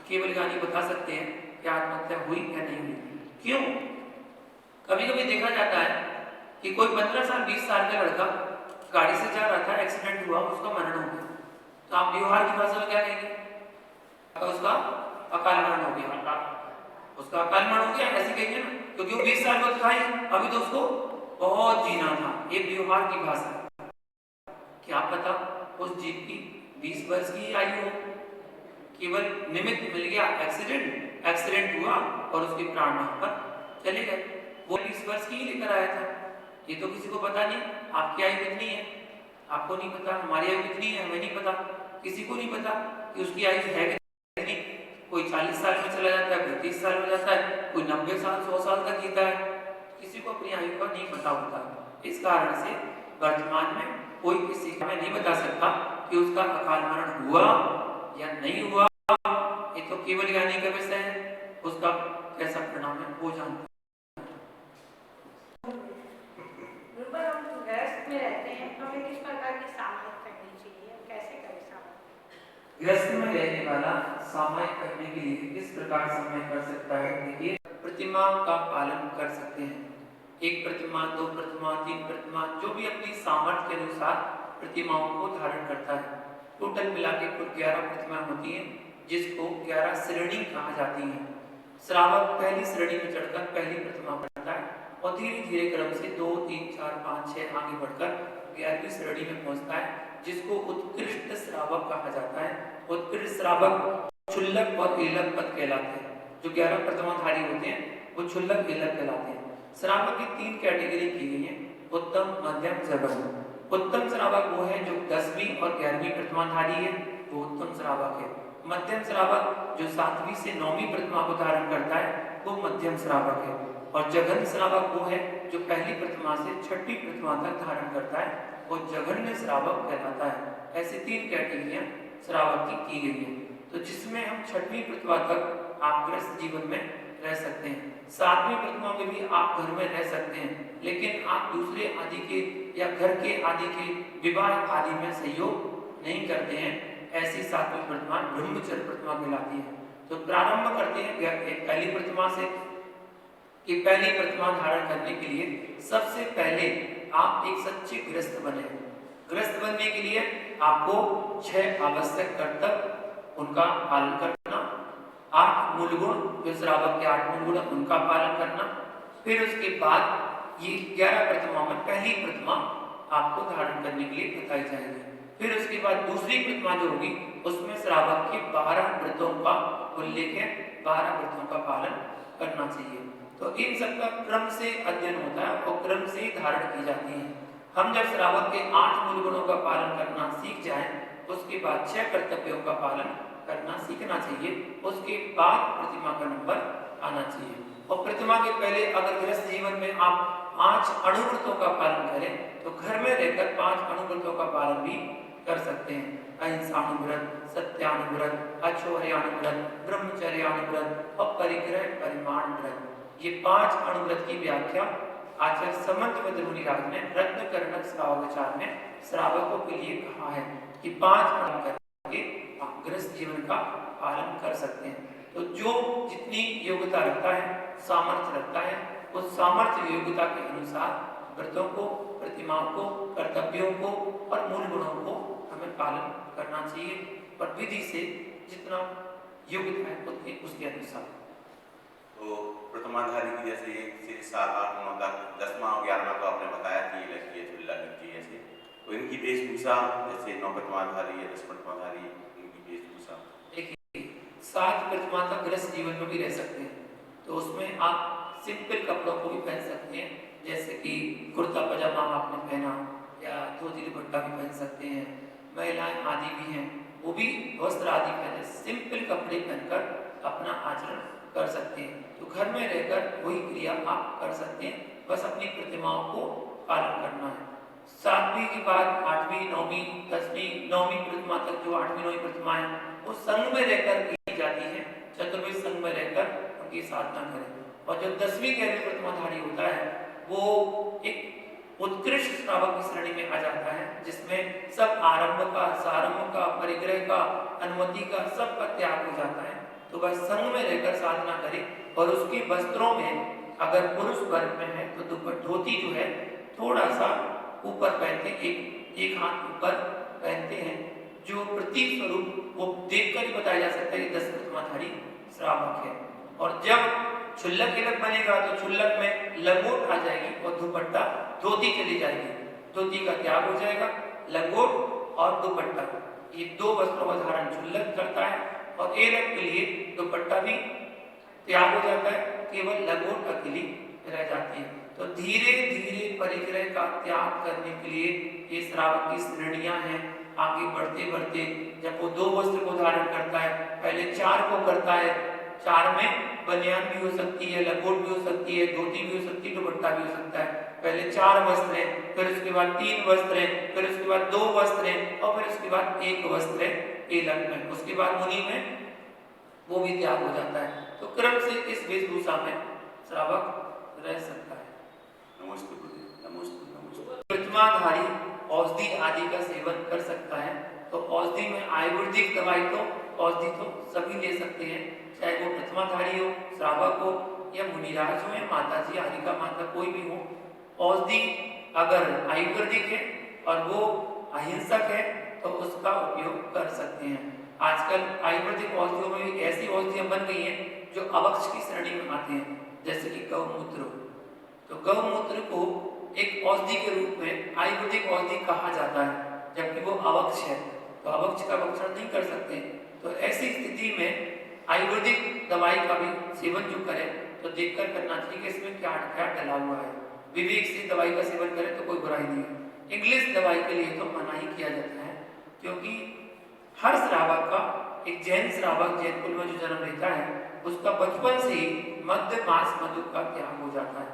केवल ज्ञानी बता सकते हैं कि आत्महत्या हुई या नहीं हुई। क्यों? कभी कभी देखा जाता है कि कोई 15 साल 20 साल का लड़का गाड़ी से जा रहा था, एक्सीडेंट हुआ, उसका मरण हो गया, तो आप व्यवहार की भाषा में क्या कहेंगे? उसका अकाल मरण हो गया, उसका अकाल मरण हो गया ऐसे कहेंगे ना, क्योंकि वो 20 साल का था ही, अभी तो उसको बहुत जीना था। ये व्यवहार की भाषा है। क्या पता उस जीव की 20 वर्ष की आयु हो, केवल निमित्त मिल गया, एक्सीडेंट हुआ और उसके प्राण वहां पर चले गए। वो 20 वर्ष की ही लेकर आया था, ये तो किसी को पता नहीं। आपकी आयु कितनी है आपको नहीं पता, हमारी आयु कितनी है हमें नहीं पता, किसी को नहीं पता कि उसकी आयु है कितनी। कोई 40 साल में चला जाता है, कोई 30 साल में जाता है, कोई 90 साल 100 साल तक जीता है, किसी को अपनी आयु का नहीं पता होता। इस कारण से वर्तमान में कोई किसी को नहीं बता सकता कि उसका अकाल मरण हुआ या नहीं हुआ। ये तो केवल ज्ञानी का विषय है, उसका कैसा परिणाम है वो जानता है। गृहस्थ में रहते हैं तो हमें किस प्रकार की सामयिक करनी चाहिए, कैसे करें सामयिक? गृहस्थ में रहने वाला सामयिक करने के लिए किस प्रकार सामयिक कर सकता है? देखिए, प्रतिमा का पालन कर सकते हैं। 1 प्रतिमा, 2 प्रतिमा, 3 प्रतिमा, जो भी अपनी सामर्थ्य के अनुसार प्रतिमाओं को धारण करता है। टोटल मिला के कुल 11 प्रतिमाएं होती हैं, जिसको 11 श्रेणी कहा जाती है। श्रावक पहली श्रेणी में चढ़कर पहली प्रतिमा करता है और धीरे धीरे क्रम से 2, 3, 4, 5, 6 आगे बढ़कर 11वीं श्रेणी में पहुंचता है, जिसको उत्कृष्ट श्रावक कहा जाता है। उत्कृष्ट श्रावक क्षुल्लक और एलक पद कहलाते हैं। जो 11 प्रतिमाधारी होते हैं वो क्षुल्लक एलक कहलाते हैं। श्रावक की 3 कैटेगरी की गई है, उत्तम, मध्यम, जघन्य। उत्तम श्रावक वो है जो 10वीं और 11वीं प्रतिमाधारी है, वो उत्तम श्रावक है। मध्यम श्रावक जो 7वीं से 9वीं प्रतिमा को धारण करता है, वो मध्यम श्रावक है। और जघन्य श्रावक वो है जो पहली प्रतिमा से 6वीं प्रतिमा तक धारण करता है, वो जघन्य श्रावक कहलाता है। ऐसे 3 कैटेगरियां श्रावक की गई है। तो जिसमें हम 6वीं प्रतिमा तक आप गृहस्थ जीवन में रह सकते हैं। 7वीं प्रतिमा में भी आप घर में रह सकते हैं, लेकिन आप दूसरे आदि के या घर के आदि के विवाह आदि में सहयोग नहीं करते हैं। ऐसी 7वीं प्रतिमा ब्रह्मचर्य प्रतिमा कहलाती है। तो प्रारंभ करते हैं पहली प्रतिमा से कि पहली प्रतिमा धारण करने के लिए सबसे पहले आप एक सच्चे गृहस्थ बने। गृहस्थ बनने के लिए आपको 6 आवश्यक कर्तव्य उनका पालन करना, 8 मूल गुण जो श्रावक के 8 मूल गुण उनका पालन करना। फिर उसके बाद ये 11 प्रतिमा में पहली प्रतिमा आपको धारण करने के लिए बताई जाएगी। फिर उसके बाद दूसरी प्रतिमा जो होगी उसमें श्रावक के 12 व्रतों का उल्लेख है, 12 व्रतों का पालन करना चाहिए। तो इन सब का क्रम से अध्ययन होता है और क्रम से धारण की जाती है। हम जब श्रावक के 8 मूल गुणों का पालन करना सीख जाएं, उसके बाद 6 कर्तव्यों का पालन करना सीखना चाहिए। उसके बाद प्रतिमा का नंबर आना चाहिए। और प्रतिमा के पहले अगर गृहस्थ जीवन में आप 5 अणुव्रतों का पालन करें तो घर में रहकर 5 अणुव्रतों का पालन भी कर सकते हैं। अहिंसानुव्रत, सत्यानुव्रत, अचौर्यानुव्रत, ब्रह्मचर्यानुव्रत और परिग्रह परिमाण व्रत। ये 5 अणुव्रत की व्याख्या आचार्य समंत मुनिराज ने रत्नकर्णक श्रावकाचार्य ने श्रावकों के लिए कहा है कि 5 पालन करके आप गृहस्थ जीवन का पालन कर सकते हैं। तो जो जितनी योग्यता रखता है, सामर्थ्य रखता है, उस सामर्थ्य योग्यता के अनुसार व्रतों को, प्रतिमाओं को, कर्तव्यों को और मूल गुणों को हमें पालन करना चाहिए और विधि से जितना योग्यता है उतनी उसके अनुसार। तो प्रतिमाधारी की जैसे 1 से 7, 8, 9 तक 10वां और 11वां तो आपने बताया कि ये लड़की है, झुल्ला लड़की है ऐसे, तो इनकी वेशभूषा जैसे 9 प्रतिमाधारी या 10 प्रतिमाधारी इनकी वेशभूषा। देखिए 7 प्रतिमा तक गृहस्थ जीवन में भी रह सकते हैं, तो उसमें आप सिंपल कपड़ों को भी पहन सकते हैं, जैसे कि कुर्ता पजामा आपने पहना या धोती दुपट्टा भी पहन सकते हैं। महिलाएं आदि भी हैं, वो भी वस्त्र आदि पहने सिंपल कपड़े पहनकर अपना आचरण कर सकते हैं। तो घर में रहकर वही क्रिया आप कर सकते हैं, बस अपनी प्रतिमाओं को पालन करना है। 7वीं के बाद 8वीं, 9वीं, 10वीं, 9वीं प्रतिमा तक जो 8वीं, 9वीं प्रतिमा है वो संघ में रहकर की जाती है। चतुर्वेद संघ में रहकर उनकी साधना करें। और जो 10वीं 11वीं प्रतिमाधारी होता है वो एक उत्कृष्ट श्रावक की श्रेणी में आ जाता है, जिसमें सब आरंभ का, सारंभ का, परिग्रह का, अनुमति का, सब का त्याग हो जाता है। तो वह संघ में रहकर साधना करे और उसके वस्त्रों में अगर पुरुष वर्ग में है तो धोती जो है थोड़ा सा ऊपर पहनते, एक हाथ ऊपर पहनते हैं, जो प्रतीक स्वरूप वो देखकर ही बताया जा सकता है कि 10 प्रतिमाधारी श्रावक है। और जब क्षुल्लक एलक बनेगा तो क्षुल्लक में लंगोट आ जाएगी और दुपट्टा धोती चली जाएगी, धोती का त्याग हो जाएगा। लंगोट और दुपट्टा ये 2 वस्त्रों का धारण क्षुल्लक करता है और एलक के लिए दुपट्टा भी त्याग हो जाता है, केवल लंगोट अकेली रह जाती है। तो धीरे धीरे परिग्रह का त्याग करने के लिए ये श्रावक की श्रेणियां हैं। आगे बढ़ते बढ़ते जब वो 2 वस्त्र को धारण करता है, पहले 4 को करता है, 4 में बनियान भी हो सकती है, लंगोट भी हो सकती है, धोती भी हो सकती है, दुपट्टा भी हो सकता है। पहले 4 वस्त्र हैं, फिर उसके बाद 3 वस्त्र हैं, फिर उसके बाद 2 वस्त्र हैं और फिर उसके बाद 1 वस्त्र है एलक में। उसके बाद मुनि में वो भी त्याग हो जाता है। तो क्रम से इस वेशभूषा में श्रावक रह सकता है। नमस्ते गुरुदेव, नमस्ते नमस्ते। प्रतिमाधारी औषधि आदि का सेवन कर सकता है। तो औषधि में आयुर्वेदिक दवाई तो औषधि तो सभी ले सकते हैं, चाहे वो प्रतिमाधारी हो, श्रावक हो या मुनिराज हो या माता जी हरिका माता कोई भी हो। औषधि अगर आयुर्वेदिक है और वो अहिंसक है तो उसका उपयोग कर सकते हैं। आजकल आयुर्वेदिक औषधियों में भी ऐसी औषधियां बन गई हैं जो अवक्ष की श्रेणी में आते हैं, जैसे कि गौमूत्र। तो गौ एक औषधि के रूप में आयुर्वेदिक औषधि कहा जाता है, जबकि वो अवक्ष है, तो अवक्ष का भक्षण नहीं कर सकते। तो ऐसी स्थिति में आयुर्वेदिक दवाई का भी सेवन जो करें तो देखकर करना चाहिए कि इसमें क्या क्या डला हुआ है। विवेक से दवाई का सेवन करें तो कोई बुराई नहीं है। इंग्लिश दवाई के लिए तो मना ही किया जाता है, क्योंकि हर श्रावक का, एक जैन श्रावक जैन कुल में जो जन्म लेता है उसका बचपन से ही मध्य मास मधु का त्याग हो जाता है।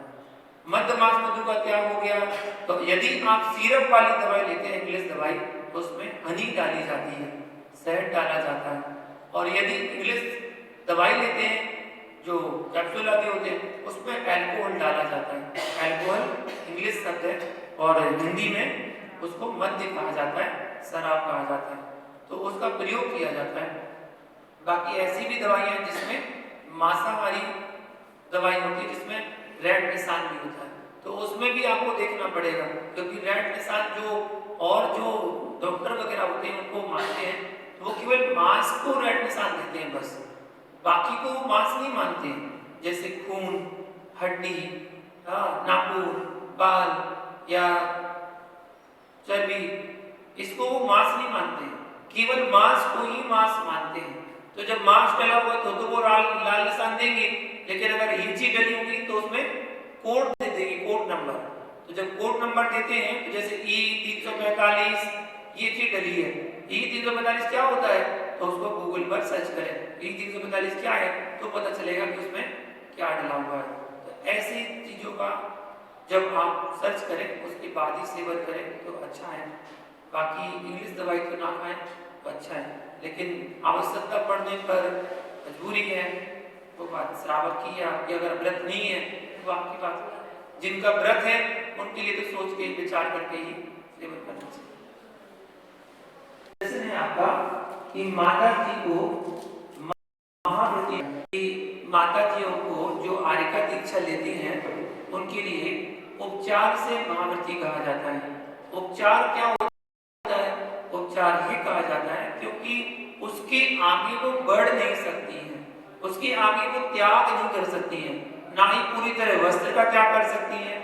मध्य मास मधु का त्याग हो गया तो यदि आप सिरप वाली दवाई लेते हैं, इंग्लिश दवाई, तो उसमें हनी डाली जाती है, शहद डाला जाता है। और यदि इंग्लिश दवाई लेते हैं जो कैप्सूल आदि होते हैं उसमें अल्कोहल डाला जाता है। अल्कोहल इंग्लिश शब्द है और हिंदी में उसको मद्य कहा जाता है, शराब कहा जाता है, तो उसका प्रयोग किया जाता है। बाकी ऐसी भी दवाइयाँ हैं जिसमें मांसाहारी दवाई होती है, जिसमें रेड निशान भी होता है, तो उसमें भी आपको देखना पड़ेगा, क्योंकि रेड निशान जो डॉक्टर वगैरह होते हैं उनको मानते हैं, तो वो केवल मांस को रेड निशान देते हैं बस, बाकी को वो मांस नहीं मानते हैं। जैसे खून, हड्डी, नाखून, बाल या चर्बी, इसको वो मांस नहीं मानते हैं, केवल मांस को ही मांस मानते हैं। तो जब मांस डला हुआ तो वो लाल निशान देंगे, लेकिन अगर हिंची डली होगी तो उसमें कोड दे देंगे, कोड नंबर। तो जब कोड नंबर देते हैं तो जैसे E345 ये चीज डली है, E345 क्या होता है तो उसको गूगल पर सर्च करें, E345 क्या है तो पता चलेगा कि उसमें क्या डला हुआ है। तो ऐसी चीजों का जब आप सर्च करें उसके बाद ही सेवन करें तो अच्छा है। बाकी इंग्लिश दवाई तो ना खाएं तो अच्छा है, लेकिन आवश्यकता पड़ने पर मजबूरी है वो बात श्रावक की है। आपकी अगर व्रत नहीं है तो आपकी बात, जिनका व्रत है उनके लिए तो सोच के विचार करके ही सेवन करना चाहिए। जैसे है आपका कि माता जी को महाव्रती, माता जियों को जो आर्यिका दीक्षा लेती हैं उनके लिए उपचार से महाव्रती कहा जाता है। उपचार क्या होता है? उपचार ही कहा जाता है क्योंकि उसके आगे वो बढ़ नहीं सकती है, उसके आगे वो त्याग नहीं कर सकती है, ना ही पूरी तरह वस्त्र का त्याग कर सकती है,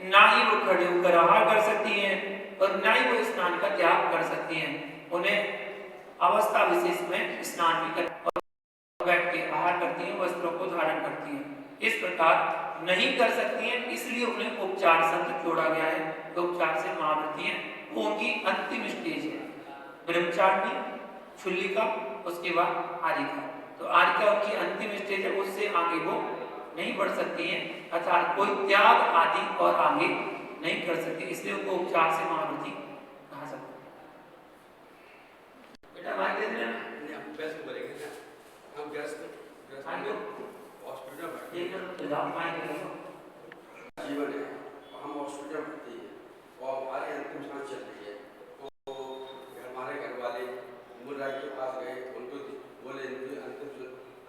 ना ही वो खड़े होकर आहार कर सकती है, और ना ही वो स्नान का त्याग कर सकती है। उन्हें अवस्था विशेष में स्नान भी कर और बैठ के आहार करती हैं, वस्त्रों को धारण करती हैं। इस प्रकार नहीं कर सकती हैं, इसलिए उन्हें उपचार शब्द जोड़ा गया है। तो उपचार से महाव्रती हैं, वो उनकी अंतिम स्टेज है। ब्रह्मचारिणी, शुल्लिका, उसके बाद आर्यिका। तो आर्यिका उनकी अंतिम स्टेज है, उससे आगे वो नहीं बढ़ सकती हैं, अर्थात कोई त्याग आदि और आगे नहीं कर सकती, इसलिए उनको उपचार से महाव्रती कहा जाता है। बेटा माइक दे देना, हम ग्रस्त हॉस्पिटल में जीवन है, हम हॉस्पिटल में भर्ती है और हमारे अंतिम सांस चल रही है। तो हमारे घर वाले मुराद के पास गए, उनको बोले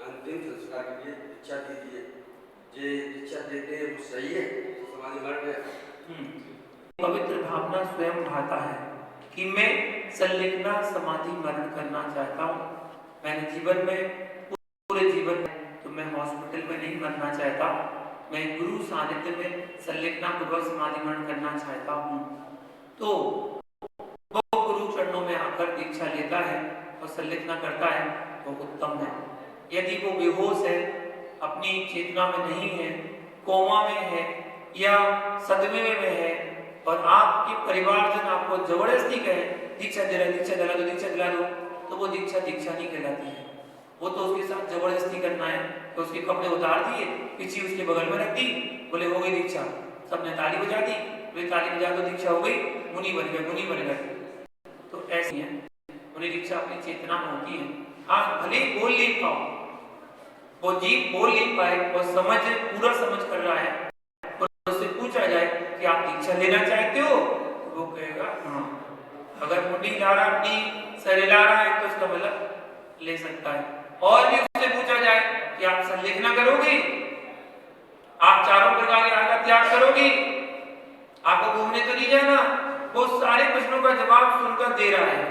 अंतिम संस्कार के लिए इच्छा दीजिए, जे इच्छा देते हैं वो सही है, समाधि मर गया। पवित्र भावना स्वयं भाता है कि मैं संलिग्ना समाधि मरण करना चाहता हूँ। मैंने जीवन में, पूरे जीवन में तो मैं हॉस्पिटल में नहीं मरना चाहता, मैं गुरु सानिध्य में संलिग्ना पूर्वक समाधि मरण करना चाहता हूँ। तो वो गुरु चरणों में आकर दीक्षा लेता है और संलिग्ना करता है तो उत्तम है। यदि वो बेहोश है, अपनी चेतना में नहीं है, कोमा में है या सदमे में है और आपके परिवारजन आपको जबरदस्ती कहे दीक्षा दिला दो, दीक्षा दिला दो, तो वो दीक्षा नहीं कहलाती है। वो तो उसके साथ जबरदस्ती करना है, तो उसके कपड़े उतार दिए, पीछे उसके बगल में रख दी, बोले हो गई दीक्षा, सबने ताली बजा दी, वे ताली बजा दो दीक्षा हो गई, मुनि बन गए। तो ऐसी है, उन्हें दीक्षा अपनी चेतना में होती है। हाँ, भले बोल नहीं पाओ, वो जीव बोल नहीं पाए और पूरा समझ कर रहा है, और उससे पूछा जाए कि आप दीक्षा लेना चाहते हो, तो वो कहेगा हाँ। अगर मुंडी ला रहा, अपनी सर हिला रहा है तो उसका मतलब ले सकता है। और भी उससे पूछा जाए कि आप संलिग्ना करोगे, आप चारों प्रकार के आहार का त्याग करोगे, आपको घूमने तो नहीं जाना, वो सारे प्रश्नों का जवाब सुनकर दे रहा है,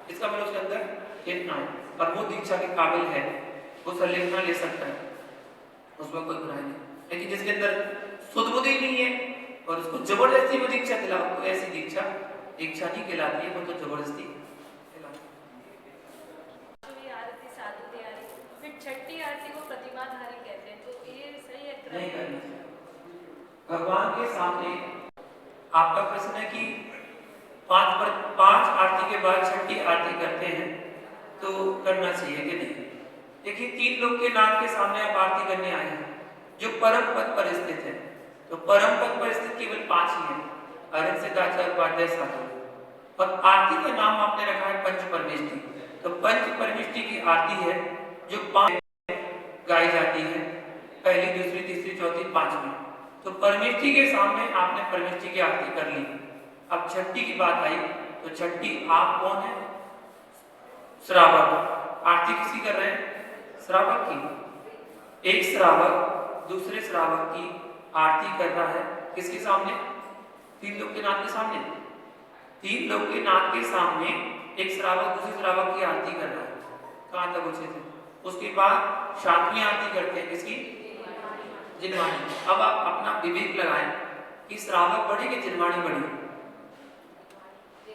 इसका मतलब उसके अंदर इतना है और वो दीक्षा के काबिल है, वो संलिग्ना ले सकता है, उसमें कोई बुराई नहीं। लेकिन जिसके अंदर शुद्ध बुद्धि नहीं है, और उसको जबरदस्ती में दीक्षा दिलाओ तो ऐसी दीक्षा दीक्षा नहीं कहलाती है, वो तो जबरदस्ती कहलाती पांचवी आरती साधु तिहारी, फिर छठी आरती को प्रतिमाधारी कहते हैं, तो ये सही है है। नहीं क्रम? करनी चाहिए। भगवान के सामने आपका प्रश्न है कि पांच आरती के बाद छठी आरती करते हैं तो करना चाहिए कि नहीं। देखिए, 3 लोग के नाम के सामने आप आरती करने आए हैं जो परम पद पर स्थित है, तो परम पद पर स्थित केवल 5 ही है, अरविंद सिद्धाचार्य उपाध्याय साधु, और आरती का नाम आपने रखा है पंच परमेष्टि। तो पंच परमेष्टि की आरती है जो 5 गाई जाती है, पहली, दूसरी, तीसरी, चौथी, 5वीं। तो परमेष्टि के सामने आपने परमेष्टि की आरती कर ली। अब छठी की बात आई तो छठी आप कौन है? श्रावक। आरती किसी कर रहे हैं? श्रावक की। एक श्रावक दूसरे श्रावक की आरती कर रहा है, किसके सामने? 3 लोग के नाथ के सामने। 3 लोग के नाथ के सामने एक श्रावक दूसरे श्रावक की आरती कर रहा है। कहां तक पूछे थे? उसके बाद 7वीं आरती करते हैं, किसकी? जिनवाणी। अब आप अपना विवेक लगाएं कि श्रावक बढ़े कि जिनवाणी बढ़ी?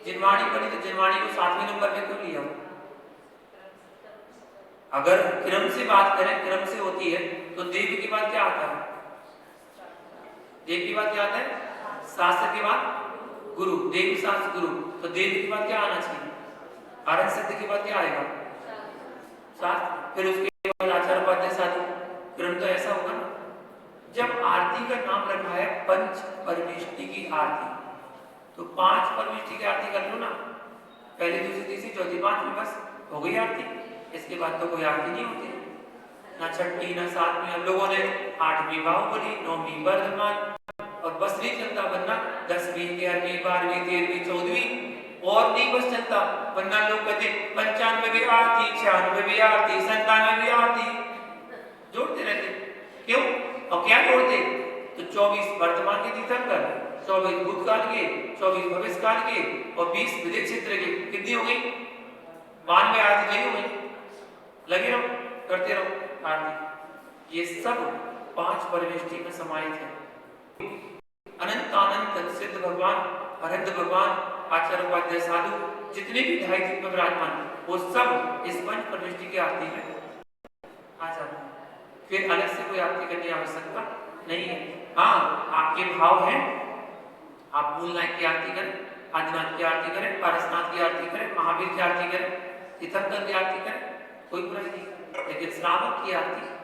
जिनवाणी बढ़ी तो जिनवाणी को 7वें नंबर पे क्यों लिया? अगर क्रम से बात करें, क्रम से होती है तो देव के बाद क्या आता है? देव के बाद क्या आता है? शास्त्र के बाद गुरु। देव शास्त्र गुरु, तो देव के बाद क्या आना चाहिए? आरण्य शब्द के बाद क्या आएगा? शास्त्र। फिर उसके बाद आचार्य उपाध्याय साधु। क्रम तो ऐसा होगा ना। जब आरती का नाम रखा है पंच परमेष्टि की आरती, तो 5 परमेष्टि की आरती कर लो ना, पहली, दूसरी, तीसरी, चौथी, 5वीं, बस हो गई आरती। इसके बाद तो कोई आरती नहीं होती, ना छठी ना 7वीं। हम लोगों ने 8वीं बाहुबली, 9वीं वर्धमान और बस नहीं चलता, वरना 10वीं, 11वीं, 12वीं, 13वीं, 14वीं और नहीं बस चलता, वरना लोग कहते 95वीं आरती, 96वीं आरती, 97वीं आरती जोड़ते रहते। क्यों और क्या जोड़ते? तो 24 वर्तमान के तीर्थंकर, 24 भूतकाल के, 24 भविष्यकाल के और 20 विदित क्षेत्र के। कितनी हो गई? 92 आरती नहीं हो गई। लगे रहो, करते रहो आरती। ये सब 5 परमेष्टि में समाहित है। अनंत अनंत सिद्ध भगवान, अनंत भगवान, आचार्य उपाध्याय साधु, जितने भी ढाई दिन में विराजमान, वो सब इस पंच परमेष्टि की आरती में आ जाते हैं। फिर अलग से कोई आरती करने की आवश्यकता नहीं है। हाँ, आपके भाव हैं, आप मूलनाथ की आरती करें, आदिनाथ की आरती करें, पारसनाथ की आरती करें, महावीर की आरती करें, तीर्थंकर की आरती करें, कोई बुराई नहीं। लेकिन श्रावक की आरती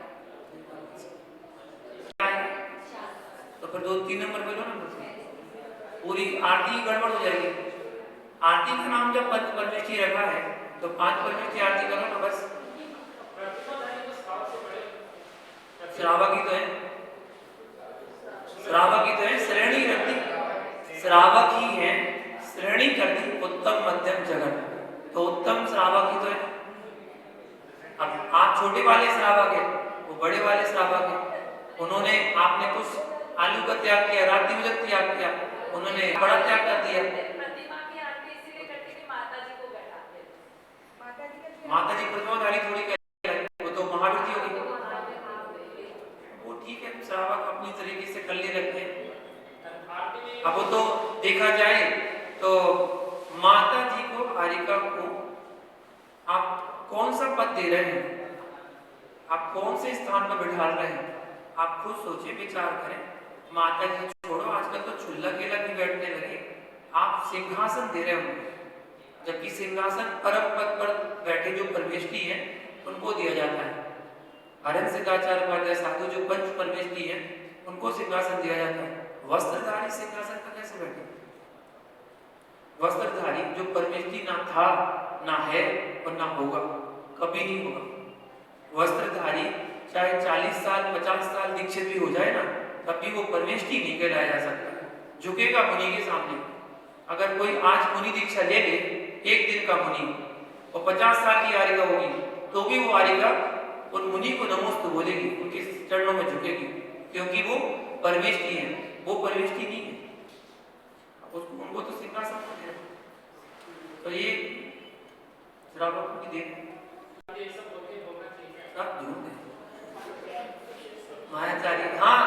तो फिर 2-3 नंबर बोलो ना, पूरी आरती गड़बड़ हो जाएगी। आरती का नाम जब पंच परमेष्टि रखा है तो 5 परमेष्टि आरती करो ना बस। श्रावक ही तो है, श्रावक ही तो है, श्रेणी रखती, श्रावक ही है, श्रेणी करती उत्तम मध्यम जगन, तो उत्तम श्रावक ही तो है। अब आप छोटे वाले श्रावक है, वो बड़े वाले श्रावक है। उन्होंने, आपने कुछ आलू का त्याग किया, रात्रि भोजन त्याग किया, उन्होंने बड़ा त्याग कर दिया। प्रतिमा की आरती इसीलिए करते कि माता जी को बैठाते हैं। माता जी प्रतिमाधारी थोड़ी कर, वो तो महावीर जी होगी। वो ठीक है, श्रावक अपनी तरीके से कर ले रखते हैं। अब वो तो देखा जाए तो माता जी को, हारिका को आप कौन सा पद दे रहे हैं, आप कौन से स्थान पर बिठा रहे हैं, आप खुद सोचिए, विचार करें। माता जी छोड़ो, आजकल तो चुल्ला केला भी बैठने लगे, आप सिंहासन दे रहे होंगे, जबकि सिंहासन परम पद पर बैठे जो परमेष्टि है उनको दिया जाता है। अरविंद सिद्धाचार्य उपाध्याय साधु जो पंच परमेष्टि है उनको सिंहासन दिया जाता है। वस्त्रधारी सिंहासन पर कैसे बैठे? वस्त्रधारी जो परमेष्टि ना था, ना है और ना होगा, कभी नहीं होगा। वस्त्रधारी चाहे 40 साल 50 साल दीक्षित भी हो जाए ना, तब भी वो परमेष्टि नहीं कहलाया जा सकता। झुकेगा मुनि के सामने। अगर कोई आज मुनि दीक्षा ले ले, एक दिन का मुनि, और 50 साल की हारिका होगी, तो भी वो हारिका उन मुनि को नमोस्तु बोलेगी, उनके चरणों में झुकेगी, क्योंकि वो परमेष्टि है, वो परमेष्टि नहीं है। उसको, उनको तो सिंहासन दे रहे। तो ये श्रावकों की देन सब झूठ है। मायाचारी, हाँ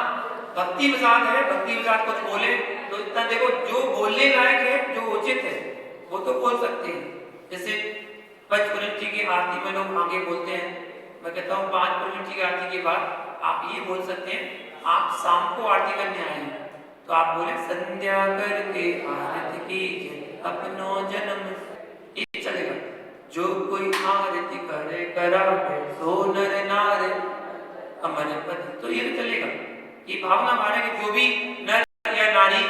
भक्ति प्रसाद है, भक्ति प्रसाद कुछ बोले तो इतना देखो, जो बोलने लायक है, जो उचित है वो तो बोल सकते हैं। जैसे पंचपुरुष जी की आरती में लोग आगे बोलते हैं, मैं कहता हूँ 5 पुरुष जी की आरती के बाद आप ये बोल सकते हैं, आप शाम को आरती करने आए हैं तो आप बोले संध्या करके आरती कीजिए अपनो जन्म, ये चलेगा। जो कोई आरती करे करावे सो नर नार अमर पद, तो ये तो चलेगा। ये भावना माने कि जो भी नर या नारी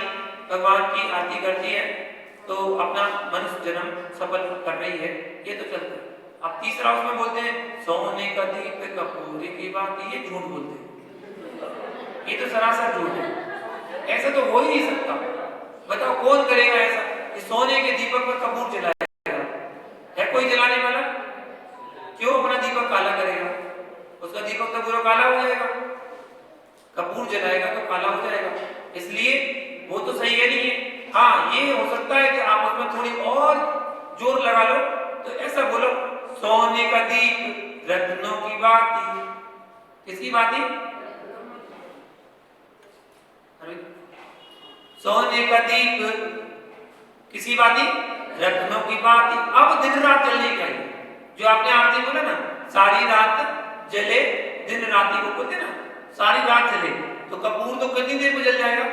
भगवान की आरती करती है तो अपना मनुष्य जन्म सफल कर रही है, ये तो चलता है। अब तीसरा उसमें बोलते हैं सोने का दीप कपूर की बात, ये झूठ बोलते हैं, ये तो सरासर झूठ है, ऐसा तो हो ही नहीं सकता। बताओ कौन करेगा ऐसा कि सोने के दीपक पर कपूर जलाएगा? है कोई जलाने वाला? क्यों अपना दीपक काला करेगा? उसका दीपक तो पूरा काला हो जाएगा, कपूर जलाएगा तो काला हो जाएगा, इसलिए वो तो सही है नहीं है। हाँ, ये हो सकता है कि आप उसमें थोड़ी और जोर लगा लो, तो ऐसा बोलो सोने का दीप रत्नों की बाती, किसकी बाती? सोने का दीप किसी बाती? रत्नों की बाती। अब दिन रात जलने का है, जो आपने आरती बोला ना, सारी रात जले, दिन राती को बोलते ना, सारी रात जले, तो कपूर तो कितनी देर में जल जाएगा?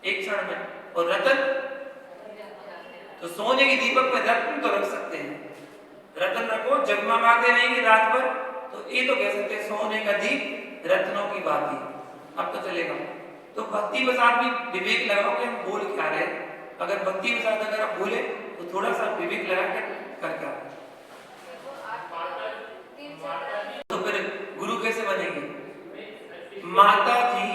एक क्षण में। और रतन, तो सोने के दीपक में रत्न तो रख सकते हैं, रतन रखो, जगमगाते रहेंगे रात भर, तो ये तो कह सकते हैं सोने का दीप रत्नों की बाती। अब तो चलेगा। तो भक्ति प्रसाद भी विवेक लगाओ कि हम बोल क्या रहे। अगर भक्ति प्रसाद अगर आप बोले तो थोड़ा सा विवेक लगा के कर क्या, तो फिर गुरु कैसे बनेंगे? माता जी,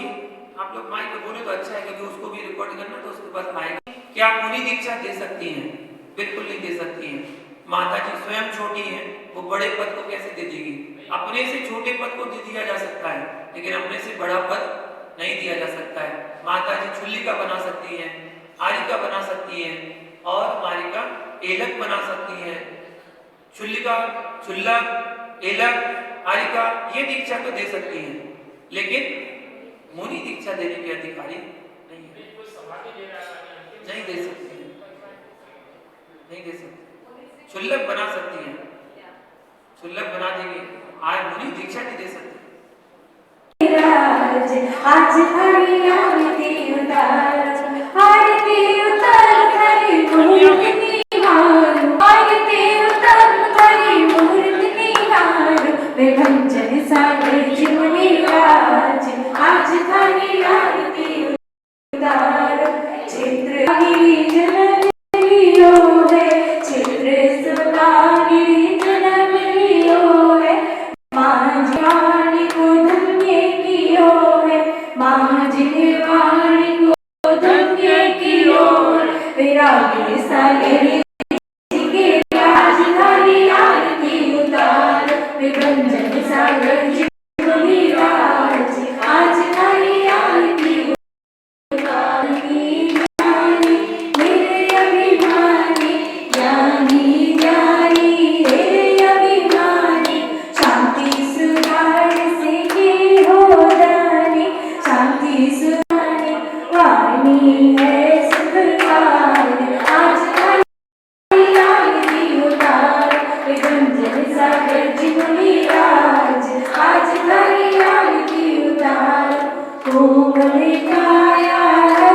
आप लोग माइक पे बोले तो अच्छा है, क्योंकि उसको भी रिकॉर्ड करना तो उसके पास आएगा। क्या आप मुनि दीक्षा दे सकती हैं? बिल्कुल नहीं दे सकती हैं। माता जी स्वयं छोटी हैं, वो बड़े पद को कैसे दे देगी? अपने से छोटे पद को दे दिया जा सकता है, लेकिन अपने से बड़ा पद नहीं दिया जा सकता है। माता जी छुल्लिका बना सकती हैं, आरिका बना सकती हैं, और मारिका एलक बना सकती हैं। छुल्लिका, छुल्लक, एलक, आरिका, ये दीक्षा तो दे सकती हैं, लेकिन मुनि दीक्षा देने के अधिकारी नहीं है। नहीं दे सकती है, नहीं दे सकती। छुल्लक बना सकती हैं, छुल्लक बना देंगे, आज मुनि दीक्षा नहीं दे सकती। आज हरी आरती उतार, आरती उतार हरी मूर्ति निहारो, आरती उतार हरी मूर्ति निहारो, विभंजन सागर जीवनी राज, आज हरी आरती उतार। चित्र जन्म लियो है, चित्र सुनागी जन्म लियो है, माँ जानी को धन्य कियो है, माँ जिनवाणी को धन्य कियो, विरागी सागरी के राज हरी आरती उतार, विभंजन सागर जीवनी राज, आज हरी आरती उतार। मेरे अभिमानी ज्ञानी ज्ञानी, मेरे अभिमानी शांति सुधार से की हो दानी, शांति सुधानी वाणी है सुखकार, आज हरी आरती उतार, विभंजन सागर जीवनी राज, आज हरी आरती उतार। कोमल काया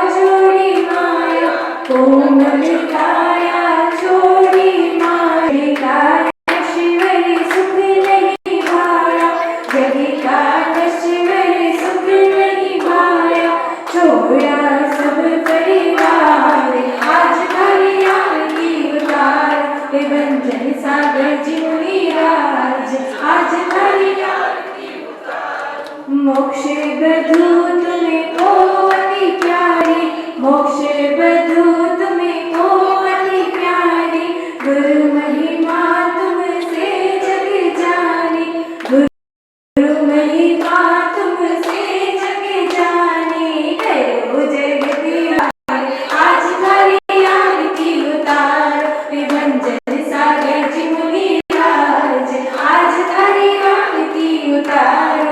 छोड़ी माया, कोमल काया छोड़ी माया, काया शिवर सुख नहीं भाया, जग का नश्वर सुख नहीं भाया, छोड़ा सब परिवार, आज हरी आरती उतार, विभंजन सागर जीवनी राज, आज हरी आरती उतार। मोक्ष बधू तुम्हें को अति प्यारी, मोक्ष बधू तुम्हें को अति प्यारी, गुरु महिमा तुमसे जग जानी, गुरु महिमा तुमसे जग जानी, करो जगत यारी, आज हरी आरती उतार, विभंजन सागर जीवनी राज, आज हरी आरती उतार।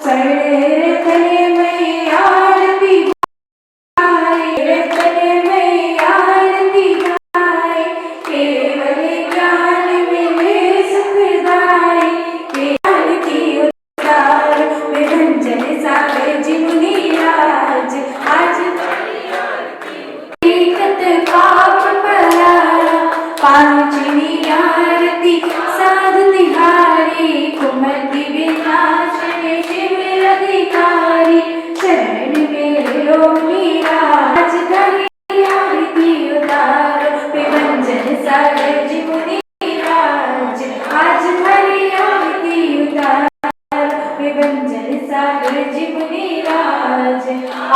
स्वर्णरथ मैया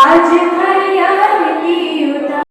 आज